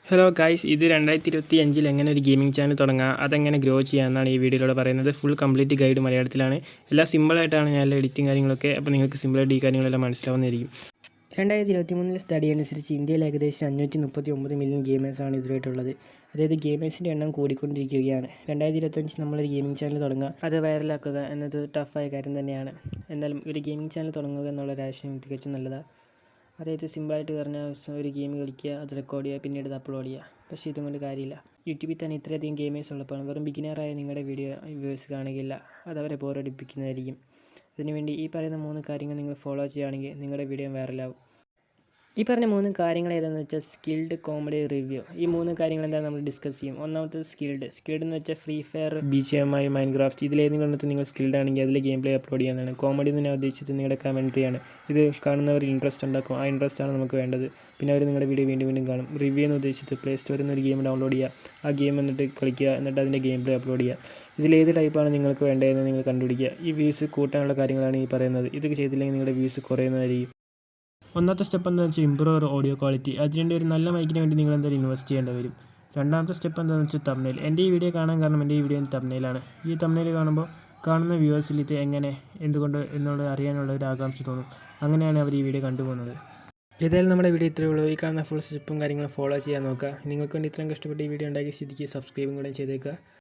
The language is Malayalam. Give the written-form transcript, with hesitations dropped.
ഹലോ ഗൈസ്, ഇത് 2025 എങ്ങനെ ഒരു ഗെയിമിംഗ് ചാനൽ തുടങ്ങാം, അതെങ്ങനെ ഗ്രോ ചെയ്യാമെന്നാണ് ഈ വീഡിയോയിലൂടെ പറയുന്നത്. ഫുൾ കംപ്ലീറ്റ് ഗൈഡ് മലയാളത്തിലാണ്. എല്ലാം സിമ്പിളായിട്ടാണ് ഞാൻ എഡിറ്റിംഗ് കാര്യങ്ങളൊക്കെ. അപ്പോൾ നിങ്ങൾക്ക് സിമ്പിളായിട്ട് ഈ കാര്യങ്ങളെല്ലാം മനസ്സിലാവുന്നതായിരിക്കും. 2023 സ്റ്റഡി അനുസരിച്ച് ഇന്ത്യയിൽ ഏകദേശം 539 മില്യൺ ഗെയിമേഴ്സാണ് ഇതുവരെയായിട്ടുള്ളത്. അതായത് ഗെയിമേഴ്സിൻ്റെ എണ്ണം കൂടിക്കൊണ്ടിരിക്കുകയാണ്. 2025 നമ്മളൊരു ഗെയിമിംഗ് ചാനൽ തുടങ്ങുക, അത് വൈറലാക്കുക എന്നത് ടഫായ കാര്യം തന്നെയാണ്. എന്നാലും ഒരു ഗെയിമിംഗ് ചാനൽ തുടങ്ങുക എന്നുള്ള ആശയം തികച്ചും നല്ലതാണ്. അതായത് സിമ്പിളായിട്ട് പറഞ്ഞാൽ ഒരു ഗെയിം കളിക്കുക, അത് റെക്കോർഡ് ചെയ്യുക, പിന്നീട് അത് അപ്ലോഡ് ചെയ്യുക. പക്ഷേ ഇതും കൊണ്ട് കാര്യമില്ല. യൂട്യൂബിൽ തന്നെ ഇത്രയധികം ഗെയിമേഴ്സ് ഉള്ളപ്പോൾ വെറും ബിഗിനറായ നിങ്ങളുടെ വീഡിയോ വ്യൂവേഴ്സ് കാണുകയില്ല. അതവരെ ബോറടിപ്പിക്കുന്നതായിരിക്കും. അതിനുവേണ്ടി ഈ പറയുന്ന 3 കാര്യങ്ങൾ നിങ്ങൾ ഫോളോ ചെയ്യുകയാണെങ്കിൽ നിങ്ങളുടെ വീഡിയോ വൈറലാവും. ഈ പറഞ്ഞ 3 കാര്യങ്ങൾ ഏതാണെന്ന് വെച്ചാൽ സ്കിൽഡ്, കോമഡി, റിവ്യൂ. ഈ 3 കാര്യങ്ങൾ എന്താണെന്ന് നമ്മൾ ഡിസ്കസ് ചെയ്യും. ഒന്നാമത്തത് സ്കിൽഡ് എന്ന് വെച്ചാൽ ഫ്രീ ഫയർ, BGMI, മൈൻക്രാഫ്റ്റ്, ഇതിലേതെങ്കിലും നിങ്ങൾ സ്കിൽഡ് ആണെങ്കിൽ അതിൽ ഗെയിം പ്ലേ അപ്ലോഡ് ചെയ്യാനാണ്. കോമഡി എന്ന് ഞാൻ ഉദ്ദേശിച്ചത് നിങ്ങളുടെ കമൻട്രിയാണ്. ഇത് കാണുന്നവർ ഇൻട്രസ്റ്റ് ഉണ്ടാക്കും. ആ ഇൻട്രസ്റ്റാണ് നമുക്ക് വേണ്ടത്. പിന്നെ അവർ നിങ്ങളുടെ വീഡിയോ വീണ്ടും വീണ്ടും കാണും. റിവ്യൂ എന്ന് ഉദ്ദേശിച്ചത് പ്ലേ സ്റ്റോറിൽ നിന്ന് ഒരു ഗെയിം ഡൗൺലോഡ് ചെയ്യുക, ആ ഗെയിം എന്നിട്ട് കളിക്കുക, എന്നിട്ട് അതിൻ്റെ ഗെയിം പ്ലേ അപ്ലോഡ് ചെയ്യുക. ഇതിലേത് ടൈപ്പാണ് നിങ്ങൾക്ക് വേണ്ടതെന്ന് നിങ്ങൾ കണ്ടുപിടിക്കുക. ഈ വ്യൂസ് കൂട്ടാനുള്ള കാര്യങ്ങളാണ് ഈ പറയുന്നത്. ഇതൊക്കെ ചെയ്തില്ലെങ്കിൽ നിങ്ങളുടെ വ്യൂസ് കുറയുന്നതായിരിക്കും. ഒന്നാമത്തെ സ്റ്റെപ്പ് എന്താണെന്ന് വെച്ചാൽ ഇമ്പ്രൂവ് ഓഡിയോ ക്വാളിറ്റി. അതിനുവേണ്ടി ഒരു നല്ല മൈക്കിന് വേണ്ടി നിങ്ങൾ എന്തായാലും ഇൻവെസ്റ്റ് ചെയ്യേണ്ടി വരും. രണ്ടാമത്തെ സ്റ്റെപ്പ് എന്താണെന്ന് വെച്ചാൽ തംബ്നെയിൽ. എൻ്റെ ഈ വീഡിയോ കാണാൻ കാരണം എൻ്റെ ഈ വീഡിയോ തംബ്നെയിലാണ്. ഈ തംബ്നെയിൽ കാണുമ്പോൾ കാണുന്ന വ്യൂവേഴ്സിൽ ഇത് എങ്ങനെ, എന്തുകൊണ്ട് എന്നുള്ളത് അറിയാനുള്ള ഒരു ആകാംക്ഷ തോന്നും. അങ്ങനെയാണ് അവർ ഈ വീഡിയോ കണ്ടുപോകുന്നത്. ഏതായാലും നമ്മുടെ വീഡിയോ ഇത്രയേ ഉള്ളൂ. ഈ കാണുന്ന ഫുൾ സ്റ്റെപ്പും കാര്യങ്ങളും ഫോളോ ചെയ്യാൻ നോക്കുക. നിങ്ങൾക്ക് വേണ്ടി ഇത്രയും കഷ്ടപ്പെട്ട് ഈ വീഡിയോ ഉണ്ടാക്കിയ സ്ഥിതിക്ക് സബ്സ്ക്രൈബും കൂടെ ചെയ്തേക്കുക.